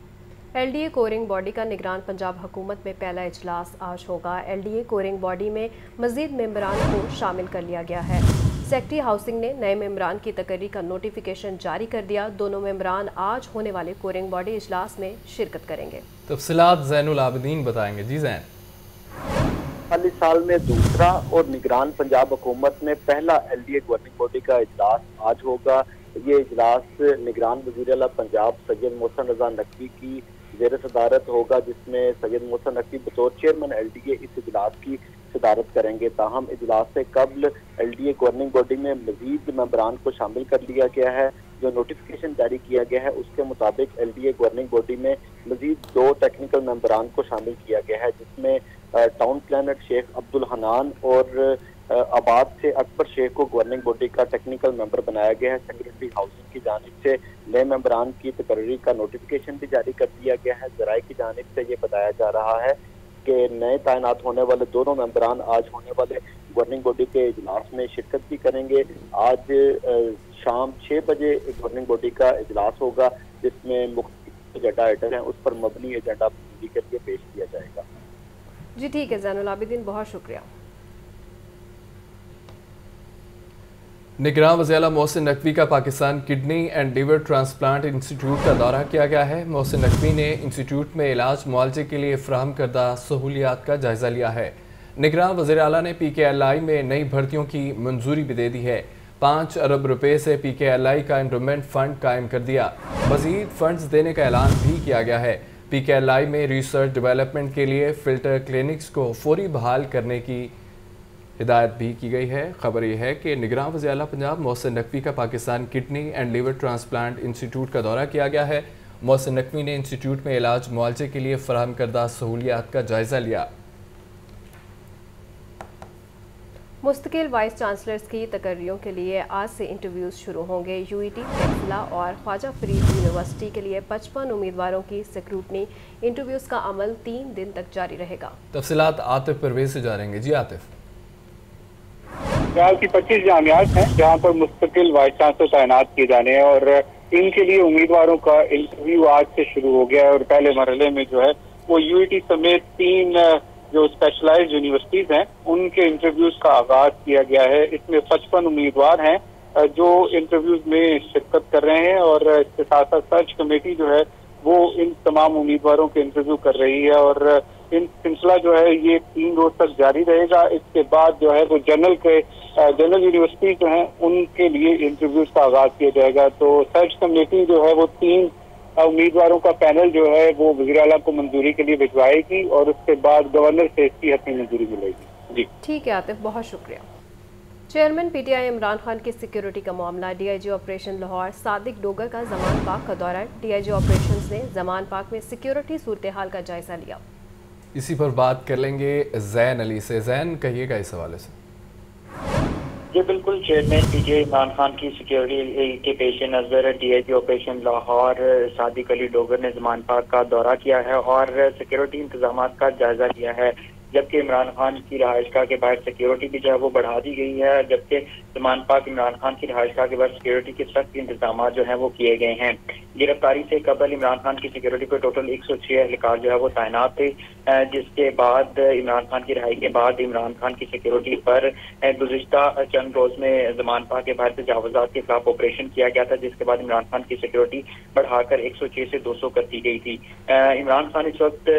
LDA कोरिंग बॉडी का निगरान पंजाब हुकूमत में पहला इजलास आज होगा। LDA कोरिंग बॉडी में मजीद मेंबरान को शामिल कर लिया गया है। सेक्रेटरी हाउसिंग ने नए मेंबरान की तकर्री का नोटिफिकेशन जारी कर दिया। दोनों मेंबरान आज होने वाले कोरिंग बॉडी इजलास में शिरकत करेंगे। तफसीलात ज़ैनुल आबिदीन बताएंगे। जी ज़ैन। हाल साल में दूसरा और निगरान पंजाब हुकूमत में पहला LDA गवर्निंग बॉडी का इजलास आज होगा। ये इजलास निगरान वज़ीर आला पंजाब सैयद मोहसिन रज़ा नकवी की ज़ेर सदारत होगा, जिसमें सैयद मोहसिन नकवी बतौर चेयरमैन LDA इस इजलास की सदारत करेंगे। ताहम इजलास से कबल LDA गवर्निंग बॉडी में मजीद मेंबरान को शामिल कर लिया गया है। जो नोटिफिकेशन जारी किया गया है उसके मुताबिक LDA गवर्निंग बॉडी में मजीद 2 टेक्निकल मेंबरान को शामिल किया गया है, जिसमें टाउन प्लानर शेख अब्दुल हनान और आबाद से अकबर शेख को गवर्निंग बॉडी का टेक्निकल मेंबर बनाया गया है। सेक्रेटरी हाउसिंग की जानिब से नए मेंबरान की तकर्री का नोटिफिकेशन भी जारी कर दिया गया है। ज़राए की जानिब से ये बताया जा रहा है कि नए तैनात होने वाले दोनों मेंबरान आज होने वाले गवर्निंग बॉडी के इजलास में शिरकत भी करेंगे। आज शाम 6 बजे गवर्निंग बॉडी का इजलास होगा जिसमें मुख्तलिफ एजेंडा आइटम है उस पर मबनी एजेंडा के लिए पेश किया जाएगा। जी ठीक है ज़ैनुल आबिदीन, बहुत शुक्रिया। निगरान वज़ीर आला मोहसिन नकवी का Pakistan kidney and liver transplant institute का दौरा किया गया है। मोहसिन नकवी ने इंस्टीट्यूट में इलाज मुआलजे के लिए फराहम करदा सहूलियात का जायज़ा लिया है। निगरान वज़ीर आला ने PKLI में नई भर्तियों की मंजूरी भी दे दी है। 5 अरब रुपए से PKLI का एंडोमेंट फंड कायम कर दिया। मज़ीद फंड्स देने का ऐलान भी किया गया है। PKLI में रिसर्च डेवलपमेंट के लिए फ़िल्टर क्लिनिक्स को फौरी बहाल करने की हिदायत भी की गई है। खबर यह है कि निगरान वज़ीर आला पंजाब मोहसिन नकवी का Pakistan kidney and liver transplant institute का दौरा किया गया है। मोहसिन नकवी ने इंस्टीट्यूट में इलाज मुआलजे के लिए फराहम करदा सहूलियात का जायज़ा लिया। मुस्तकिल वाइस चांसलर्स की तकर्रियों के लिए आज से इंटरव्यूज़ शुरू होंगे। UET, टेक्सला और ख्वाजा फरीद यूनिवर्सिटी के लिए 55 उम्मीदवारों की स्क्रूटनी इंटरव्यूज़ का अमल 3 दिन तक जारी रहेगा। तफसीलात आतिफ परवेज से जानेंगे। जी आतिफ। की 25 जामियात हैं जहाँ पर मुस्तकिल वाइस चांसलर तैनात किए जाने हैं और इनके लिए उम्मीदवारों का इंटरव्यू आज से शुरू हो गया है और पहले मरहले में जो है वो UET समेत 3 जो स्पेशलाइज्ड यूनिवर्सिटीज हैं उनके इंटरव्यूज का आगाज किया गया है। इसमें 55 उम्मीदवार हैं जो इंटरव्यूज में शिरकत कर रहे हैं और इसके साथ साथ सर्च कमेटी जो है वो इन तमाम उम्मीदवारों के इंटरव्यू कर रही है और इन सिलसिला जो है ये 3 रोज तक जारी रहेगा। इसके बाद जो है वो जनरल यूनिवर्सिटी जो है उनके लिए इंटरव्यूज का आगाज किया जाएगा। तो सर्च कमेटी जो है वो 3 उम्मीदवारों का पैनल जो है वो वज़ीर आला को मंजूरी के लिए भिजवाएगी और उसके बाद गवर्नर से इसकी हतमी मंजूरी मिलेगी। जी ठीक है आतिफ, बहुत शुक्रिया। चेयरमैन PTI इमरान खान की सिक्योरिटी का मामला। DIG ऑपरेशन लाहौर सादिक डोगर का जमान पाक का दौरा। DIG ऑपरेशन ने जमान पाक में सिक्योरिटी सूरत हाल का जायजा लिया। इसी पर बात कर लेंगे जैन अली से। जैन, कहिएगा इस हवाले से। जी बिल्कुल, चेयरमैन PTI इमरान खान की सिक्योरिटी के पेश नज़र DIG ऑपरेशन लाहौर सादिक अली डोगर ने जमान पाक का दौरा किया है और सिक्योरिटी इंतजाम का जायजा लिया है। जबकि इमरान खान की रहायशगाह के बाहर सिक्योरिटी भी जो है वो बढ़ा दी गई है, जबकि जमान पाक इमरान खान की रहायशगाह के बाहर सिक्योरिटी के सख्त इंतजाम जो है वो किए गए हैं। गिरफ्तारी से कबल इमरान खान की सिक्योरिटी पर टोटल 106 एहलकार जो है वो तैनात थे, जिसके बाद इमरान खान की रिहाई के बाद इमरान खान की सिक्योरिटी पर गुज़िश्ता चंद रोज में जमान पाक के बाहर तजावुज़ात के खिलाफ ऑपरेशन किया गया था, जिसके बाद इमरान खान की सिक्योरिटी बढ़ाकर 106 से 200 कर दी गई थी। इमरान खान इस वक्त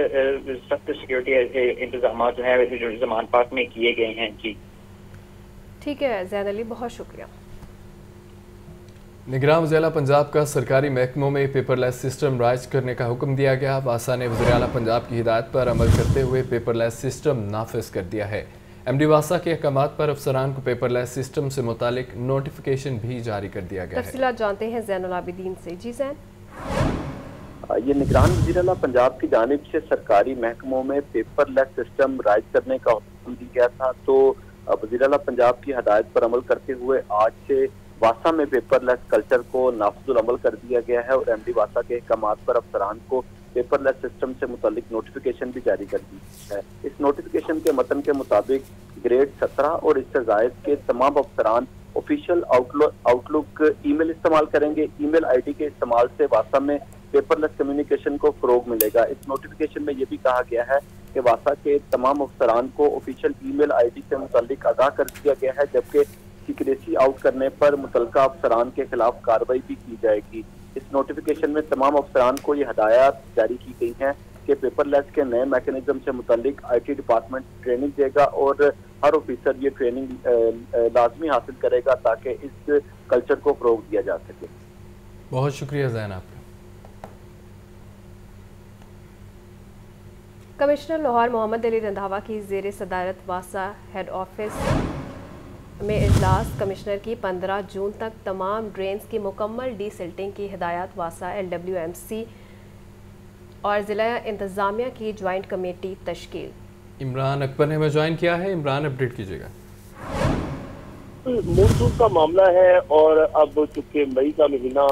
सख्त सिक्योरिटी इंतजाम जो है जमान पाक में किए गए हैं। जी ठीक है जैन अली, बहुत शुक्रिया। निगरान वज़ीर आला पंजाब का सरकारी महकमों में पेपरलेस सिस्टम राइज करने का हुक्म दिया गया। वासा ने वज़ीर आला पंजाब की हिदायत पर अमल करते हुए पेपरलेस सिस्टम नाफिज कर दिया है। MD वासा के अहकामात पर अफसरान को पेपरलेस सिस्टम से मुतालिक नोटिफिकेशन भी जारी कर दिया गया है। तफसीलात जानते हैं ज़ैनुल आबिदीन से। जी जैन। ये निगरान वज़ीर आला पंजाब की जानिब से सरकारी महकमों में पेपरलेस सिस्टम राइज करने का हुक्म दिया गया था, तो वज़ीर आला पंजाब की हदायत पर अमल करते हुए आज से वासा में पेपरलेस कल्चर को नाफिजुल अमल कर दिया गया है और MD वासा के अहकामात पर अफसरान को पेपरलेस सिस्टम से मुतालिक नोटिफिकेशन भी जारी कर दी है। इस नोटिफिकेशन के मतन के मुताबिक ग्रेड 17 और इससे जायद के तमाम अफसरान ऑफिशियल आउटलुक ईमेल इस्तेमाल करेंगे। ईमेल ID के इस्तेमाल से वासा में पेपरलेस कम्युनिकेशन को फरोग मिलेगा। इस नोटिफिकेशन में यह भी कहा गया है कि वासा के तमाम अफसरान को ऑफिशियल ईमेल ID से मुतालिक आगाह कर दिया गया है, जबकि सीक्रेसी आउट करने पर मुतलका अफसरान के खिलाफ कार्रवाई भी की जाएगी। इस नोटिफिकेशन में तमाम अफसरान को ये हदायत जारी की गई हैं कि पेपरलेस के नए मैकेनिज्म से मुतालिक IT डिपार्टमेंट ट्रेनिंग देगा और हर ऑफिसर ये ट्रेनिंग लाजमी हासिल करेगा ताकि इस कल्चर को फरोग दिया जा सके। बहुत शुक्रिया जैन आपका। कमिश्नर लाहौर मोहम्मद अली रंधावा की ज़ेर सदारत वासा हेड ऑफिस में इजलास। कमिश्नर की 15 जून तक तमाम ड्रेन्स की मुकम्मल डीसिल्टिंग की हिदायत। वासा LWMC और ज़िला इंतज़ामिया की ज्वाइंट कमेटी तश्कील। इमरान अकबर ने हमें ज्वाइन किया है। इमरान, अपडेट कीजिएगा। मानसून का मामला है और अब चूंकि मई का महीना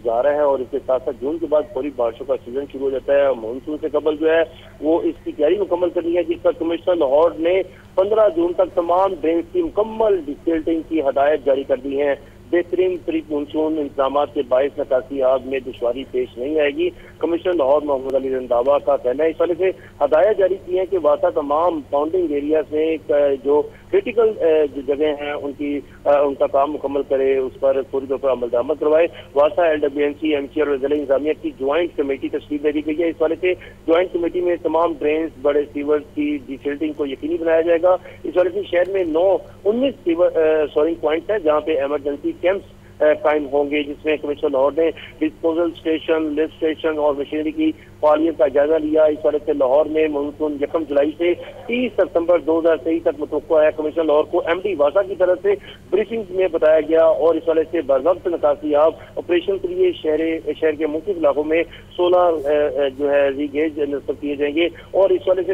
जा रहा है और इसके साथ साथ जून के बाद पूरी बारिशों का सीजन शुरू हो जाता है। मानसून से कबल जो है वो इसकी तैयारी मुकम्मल करनी है, जिस पर कमिश्नर लाहौर ने 15 जून तक तमाम ड्रेन की मुकम्मल डिसेल्टिंग की हदायत जारी कर दी है। बेहतरीन प्री मानसून इंतजाम के बायस निकासी आब में दुश्वारी पेश नहीं आएगी। कमिश्नर लाहौर मोहम्मद अली रंधावा का कहना है, इस वाले से हदायत जारी की है कि वासा तमाम फाउंडिंग एरिया से जो क्रिटिकल जो जगह हैं उनका काम मुकम्मल करे, उस पर पूरी तौर पर अमल दरामद करवाए। वासा LWMC MCR और जिला इंतजामिया की ज्वाइंट कमेटी तश्कील दे दी गई है। इस वाले से ज्वाइंट कमेटी में तमाम ड्रेन्स बड़े सीवर्स की डिसेल्टिंग को यकीनी बनाया जाएगा। इस वाले से शहर में 19 सीवर सॉरिंग पॉइंट है जहाँ पे इमरजेंसी कैंप्स कायम होंगे, जिसमें कमिश्नर लाहौर ने डिस्पोजल स्टेशन, लिफ्ट स्टेशन और मशीनरी की फालियत का जायजा लिया। इस वजह से लाहौर में मानसून 1 जुलाई से 30 सितंबर 2023 तक मुतवक्का है। कमिश्नर लाहौर को MD वासा की तरफ से ब्रीफिंग में बताया गया और इस वजह से बरवक्त निकासियाब ऑपरेशन के लिए शहर के मुख्तलिफ इलाकों में 16 जो है रीगेज नस्ब किए जाएंगे। और इस वजह से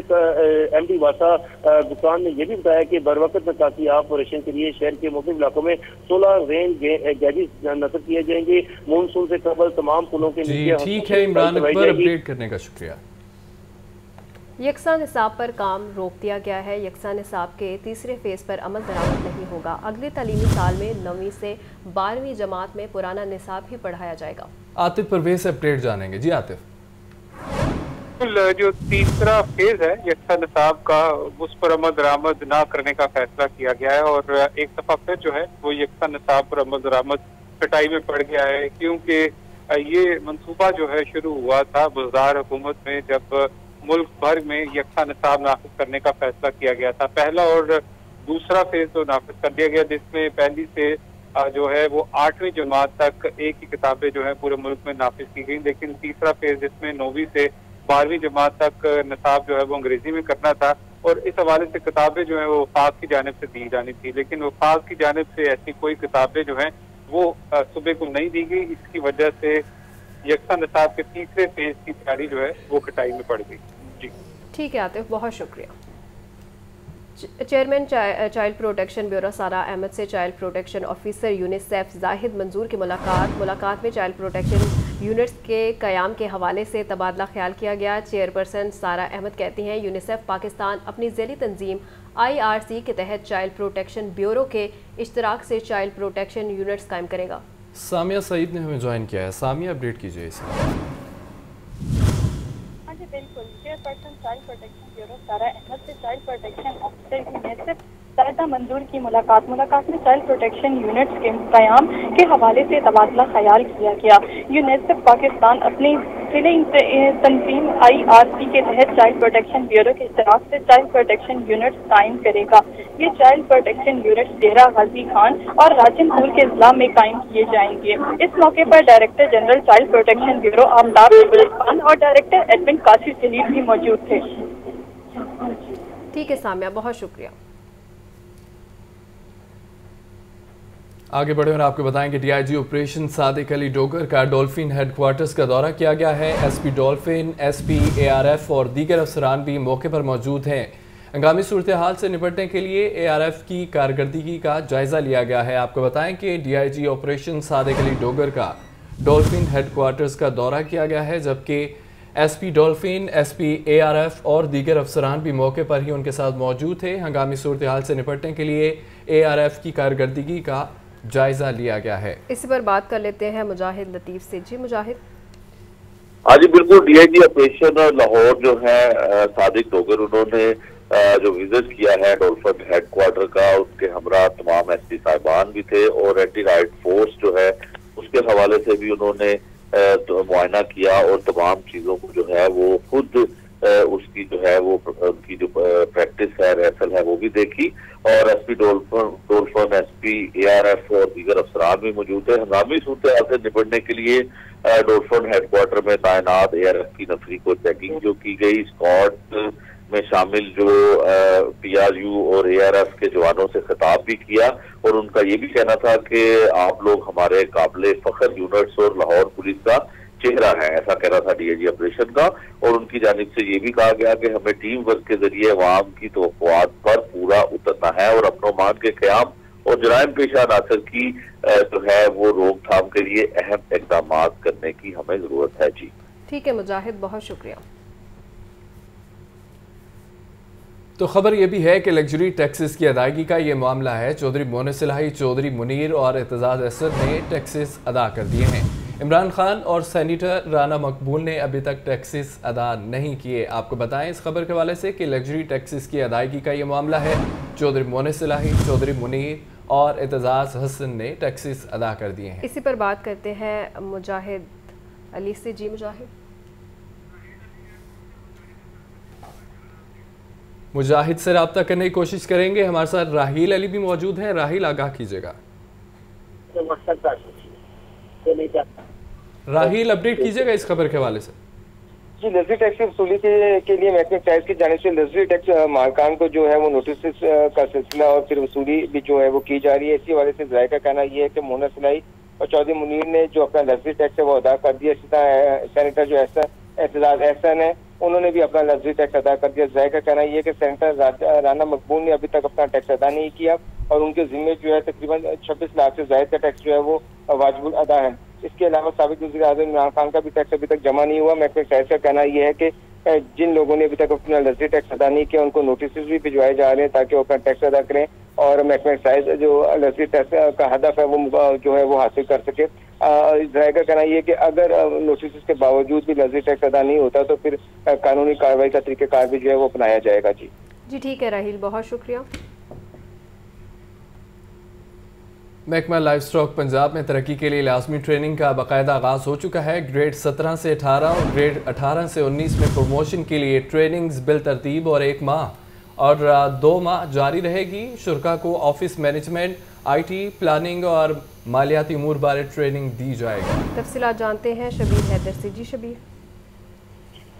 MD वासा गुफरान ने यह भी बताया कि बरवक्त निकासियाब ऑपरेशन के लिए शहर के मुख्तलिफ इलाकों में 16 रेंज नजर किए जाएंगे। मानसून से कबल तमाम पुलों के नीचे। ठीक है इमरान अकबर, अपडेट करने का शुक्रिया। यकसा निसाब पर काम रोक दिया गया है। यकसा निसाब के तीसरे फेज पर अमल दरामद नहीं होगा। अगले तालीमी साल में 9वीं से 12वीं जमात में पुराना निसाब ही पढ़ाया जाएगा। आतिफ परवेज से अपडेट जानेंगे। जी आतिफ, जो तीसरा फेज है यकसा निसाब का, उस पर अमल दरामद ना करने का फैसला किया गया है और एक दफा फिर जो है वो यकसा निसाब पर अमल दरामद कटाई में पड़ गया है, क्योंकि ये मंसूबा जो है शुरू हुआ था बुज़दार हुकूमत में जब मुल्क भर में यकसा निसाब नाफिज करने का फैसला किया गया था। पहला और दूसरा फेज तो नाफिज कर दिया गया, जिसमें पहली से जो है वो 8वीं जमात तक एक ही किताबें जो है पूरे मुल्क में नाफिज की गई, लेकिन तीसरा फेज जिसमें 9वीं से 12वीं जमात तक निसाब जो है वो अंग्रेजी में करना था और इस हवाले से किताबें जो है वो वफाक की जानिब से दी जानी थी, लेकिन वफाक की जानिब से ऐसी कोई किताबें जो है वो सूबे को नहीं दी गई। इसकी वजह से यकसा निसाब के तीसरे फेज की तैयारी जो है वो कटाई में पड़ गई। जी ठीक है आतिफ, बहुत शुक्रिया। चेयरमैन चाइल्ड प्रोटेक्शन ब्यूरो सारा अहमद से child protection officer UNICEF Zahid मंजूर की मुलाकात में चाइल्ड प्रोटेक्शन यूनिट्स के क़याम के हवाले से तबादला ख्याल किया गया। चेयरपर्सन सारा अहमद कहती हैं यूनिसेफ पाकिस्तान अपनी ज़ेली तंजीम IRC के तहत चाइल्ड प्रोटेक्शन ब्यूरो के इश्तराक से चाइल्ड प्रोटेक्शन यूनिट्स कायम करेगा। सामिया सईद ने हमें ज्वाइन किया है। सामिया, अपडेट कीजिए इसे। हाँ जी बिल्कुल, चेयरपर्सन चाइल्ड प्रोटेक्शन ब्यूरो सारा अहमद से child protection officer UNICEF Sahida मंजूर की मुलाकात में चाइल्ड प्रोटेक्शन यूनिट्स के क़याम के हवाले से तबादला ख्याल किया गया। यूनिसेफ पाकिस्तान अपनी तंजीम IRC के तहत चाइल्ड प्रोटेक्शन ब्यूरो के इश्तराक से चाइल्ड प्रोटेक्शन यूनिट्स कायम करेगा। ये चाइल्ड प्रोटेक्शन यूनिट्स डेरा गाजी खान और राजनपुर के जिला में कायम किए जाएंगे। इस मौके पर director general child protection bureau Aftab Khan और डायरेक्टर एडमिन कासिर जलील भी मौजूद थे। ठीक है सामिया, बहुत शुक्रिया। आगे बढ़े और आपको बताएं कि DIG ऑपरेशन सादिक अली डोगर का डॉल्फिन हेडक्वार्टर्स का दौरा किया गया है। SP डॉल्फिन, SP ARF और दीगर अफसरान भी मौके पर मौजूद हैं। हंगामी सूरत हाल से निपटने के लिए ARF की कारकर्दगी का जायजा लिया गया है। आपको बताएं कि DIG ऑपरेशन सादिक अली डोगर का डॉल्फिन हेडक्वार्टर्स का दौरा किया गया है, जबकि SP डॉल्फिन, SP ARF और दीगर अफसरान भी मौके पर ही उनके साथ मौजूद थे। हंगामी सूरत हाल से निपटने के लिए ARF की कारकर्दगी का जायजा लिया गया है। इसी पर बात कर लेते हैं मुजाहिद लतीफ से। जी मुजाहिद। हाँ जी बिल्कुल, DIG ऑपरेशन लाहौर जो है सादिक डोगर, उन्होंने जो विजिट किया है डॉल्फिन हेडक्वार्टर का, उनके हमरा तमाम SP साहिबान भी थे और एंटी राइट फोर्स जो है उसके हवाले से भी उन्होंने मुआयना किया और तमाम चीजों को जो है वो खुद उसकी जो है वो उनकी जो प्रैक्टिस है, रिहर्सल है, वो भी देखी और SP डॉल्फिन, SP ARF और दीगर अफसरान भी मौजूद है। हंगामी सूरत से निपटने के लिए डॉल्फिन हेडक्वार्टर में तैनात ARF की नफरी को चेकिंग जो की गई। स्क्वाड में शामिल जो PRU और ARF के जवानों से खिताब भी किया और उनका ये भी कहना था कि आप लोग हमारे काबिल फख्र यूनिट्स और लाहौर पुलिस का चेहरा है, ऐसा कहना था DIG ऑपरेशन का। और उनकी जानिब से ये भी कहा गया कि हमें टीम वर्क के जरिए अवाम की तवक्कुआत पर पूरा उतरना है और अपनो मान के क़याम और जराइम पेशा अनासर की जो है वो रोकथाम के लिए अहम इकदाम करने की हमें जरूरत है। जी ठीक है मुजाहिद, बहुत शुक्रिया। तो खबर यह भी है कि लग्जरी टैक्सेस की अदायगी का ये मामला है। चौधरी मोनिस इलाही, चौधरी मुनीर और एतजाज असद ने टैक्सेस अदा कर दिए हैं। इमरान खान और सेनेटर राना मकबूल ने अभी तक टैक्सेस अदा नहीं किए। आपको बताएं इस खबर के हवाले से कि लग्जरी टैक्सेस की अदायगी का ये मामला है। चौधरी मोनिस इलाही, चौधरी मुनीर और एतजाज हसन ने टैक्सेस अदा कर दिए हैं। इसी पर बात करते हैं मुजाहिद अली से। जी मुजाहिद से रब्ता करने की कोशिश करेंगे। हमारे साथ राहील अली भी मौजूद हैं। राहील, आगाह कीजिएगा। राहील, अपडेट कीजिएगा इस खबर के हवाले से। जी, लग्जरी टैक्स की वसूली के लिए महकमे टैक्स की जानिब से लग्जरी टैक्स मालकान को जो है वो नोटिस का सिलसिला और फिर वसूली भी जो है वो की जा रही है। इसी वजह से ज़ायका कहना यह है कि मोनिस इलाही और चौधरी मुनीर ने जो अपना लग्जरी टैक्स है वो अदा कर दिया। इसी तरह सेनेटर जो एतजाज अहसन है उन्होंने भी अपना लग्जरी टैक्स अदा कर दिया। ज़ायका कहना यह है कि सेनेटर राना मकबूल ने अभी तक अपना टैक्स अदा नहीं किया और उनके जिम्मे जो है तकरीबन 26 लाख से ज़ायद का टैक्स जो है वो वाजिब अदा है। इसके अलावा साबिक वज़ीर-ए-आज़म इमरान खान का भी टैक्स अभी तक जमा नहीं हुआ। महकमे टैक्स का कहना यह है कि जिन लोगों ने अभी तक अपना लग्जरी टैक्स अदा नहीं किया उनको नोटिस भी भिजवाए जा रहे हैं ताकि वो अपना टैक्स अदा करें और महकमे टैक्स जो लग्जरी टैक्स का हदफ है वो जो है वो हासिल कर सके। ज़ायका कहना यह कि अगर नोटिस के बावजूद भी लग्जरी टैक्स अदा नहीं होता तो फिर कानूनी कार्रवाई का तरीक़ाकार भी जो है वो अपनाया जाएगा। जी ठीक है राहील, बहुत शुक्रिया। महकमा लाइफ स्टॉक पंजाब में तरक्की के लिए लाजमी ट्रेनिंग का बाकायदा आगाज़ हो चुका है। ग्रेड 17 से 18 और ग्रेड 18 से 19 में प्रमोशन के लिए ट्रेनिंग्स बिल तरतीब और 1 माह और 2 माह जारी रहेगी। शुरका को ऑफिस मैनेजमेंट, IT, प्लानिंग और मालियाती अमूर बारे ट्रेनिंग दी जाएगी। तफसीलात जानते हैं शबीर हैदर से। जी शबीर।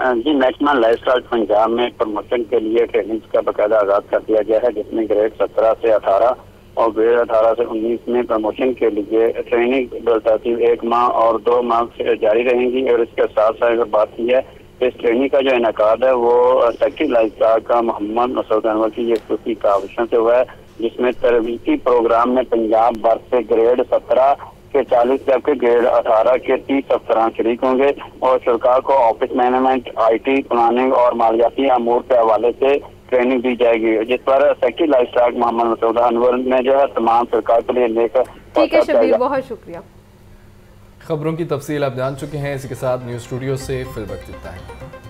जी, महकमा लाइफ स्टॉक पंजाब में प्रमोशन के लिए ट्रेनिंग का बाकायदा आगाज कर दिया गया है जिसमें ग्रेड 17 से 18 और ग्रेड 18 से 19 में प्रमोशन के लिए ट्रेनिंग तरतीब 1 माह और 2 माह से जारी रहेंगी। और इसके साथ साथ अगर बात की है इस ट्रेनिंग का जो इनेकाद है वो सेक्रेटरी लाइफ स्टॉक का मोहम्मद मसूद अनवर की ये खुसूसी काविशों से हुआ है जिसमें तरबीती प्रोग्राम में पंजाब भर से ग्रेड 17 के 40 जबकि ग्रेड 18 के 30 अफसरान शरीक होंगे और सरकार को ऑफिस मैनेजमेंट, IT, प्लानिंग और मालियाती अमूर के हवाले से ट्रेनिंग दी जाएगी जिस पर secretary livestock Mohammad Masood Anwar ने जो है तमाम सरकार के लिए लेकर। ठीक है शबीर, बहुत शुक्रिया। खबरों की तफसील आप जान चुके हैं। इसी के साथ न्यूज़ स्टूडियो से फिल वक्त इतना है।